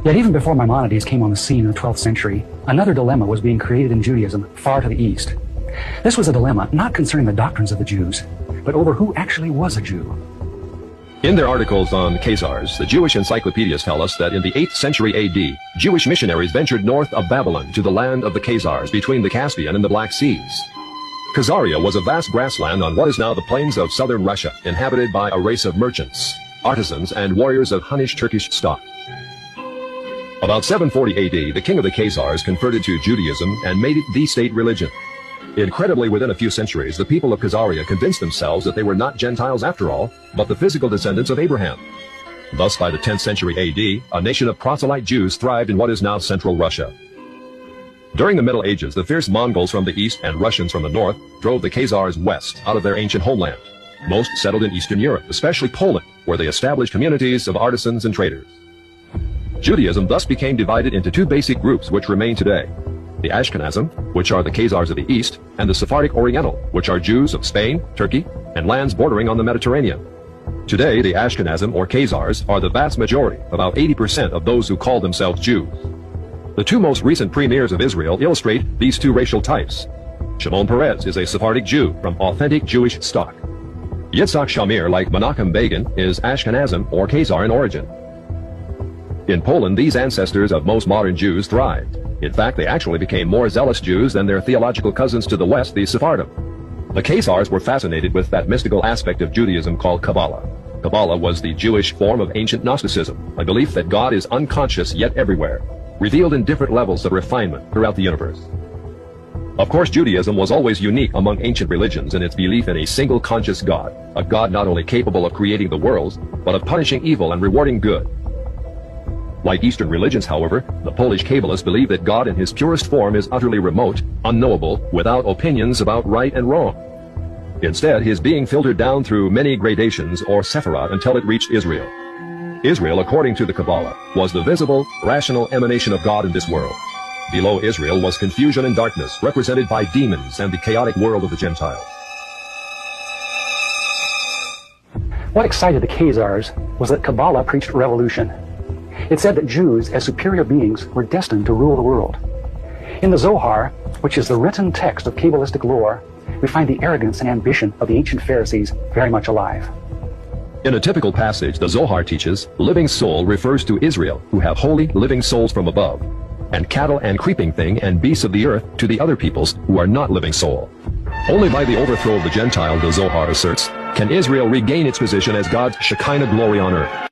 Yet even before Maimonides came on the scene in the 12th century, another dilemma was being created in Judaism far to the east. This was a dilemma not concerning the doctrines of the Jews, but over who actually was a Jew. In their articles on Khazars, the Jewish encyclopedias tell us that in the 8th century AD, Jewish missionaries ventured north of Babylon to the land of the Khazars between the Caspian and the Black Seas. Khazaria was a vast grassland on what is now the plains of southern Russia, inhabited by a race of merchants, artisans, and warriors of Hunnish Turkish stock. About 740 AD, the king of the Khazars converted to Judaism and made it the state religion. Incredibly, within a few centuries, the people of Khazaria convinced themselves that they were not Gentiles after all, but the physical descendants of Abraham. Thus, by the 10th century AD, a nation of proselyte Jews thrived in what is now central Russia. During the Middle Ages, the fierce Mongols from the east and Russians from the north drove the Khazars west out of their ancient homeland. Most settled in Eastern Europe, especially Poland, where they established communities of artisans and traders. Judaism thus became divided into two basic groups which remain today: the Ashkenazim, which are the Khazars of the east, and the Sephardic Oriental, which are Jews of Spain, Turkey, and lands bordering on the Mediterranean. Today, the Ashkenazim, or Khazars, are the vast majority, about 80% of those who call themselves Jews. The two most recent premiers of Israel illustrate these two racial types. Shimon Peres is a Sephardic Jew from authentic Jewish stock. Yitzhak Shamir, like Menachem Begin, is Ashkenazim, or Khazar in origin. In Poland, these ancestors of most modern Jews thrived. In fact, they actually became more zealous Jews than their theological cousins to the west, the Sephardim. The Khazars were fascinated with that mystical aspect of Judaism called Kabbalah. Kabbalah was the Jewish form of ancient Gnosticism, a belief that God is unconscious yet everywhere, revealed in different levels of refinement throughout the universe. Of course, Judaism was always unique among ancient religions in its belief in a single conscious God, a God not only capable of creating the worlds, but of punishing evil and rewarding good. Like Eastern religions, however, the Polish Kabbalists believe that God in his purest form is utterly remote, unknowable, without opinions about right and wrong. Instead, his being filtered down through many gradations or sephirot until it reached Israel. Israel, according to the Kabbalah, was the visible, rational emanation of God in this world. Below Israel was confusion and darkness, represented by demons and the chaotic world of the Gentiles. What excited the Khazars was that Kabbalah preached revolution. It said that Jews, as superior beings, were destined to rule the world. In the Zohar, which is the written text of Kabbalistic lore, we find the arrogance and ambition of the ancient Pharisees very much alive. In a typical passage, the Zohar teaches, living soul refers to Israel, who have holy living souls from above, and cattle and creeping thing and beasts of the earth to the other peoples who are not living soul. Only by the overthrow of the Gentile, the Zohar asserts, can Israel regain its position as God's Shekinah glory on earth.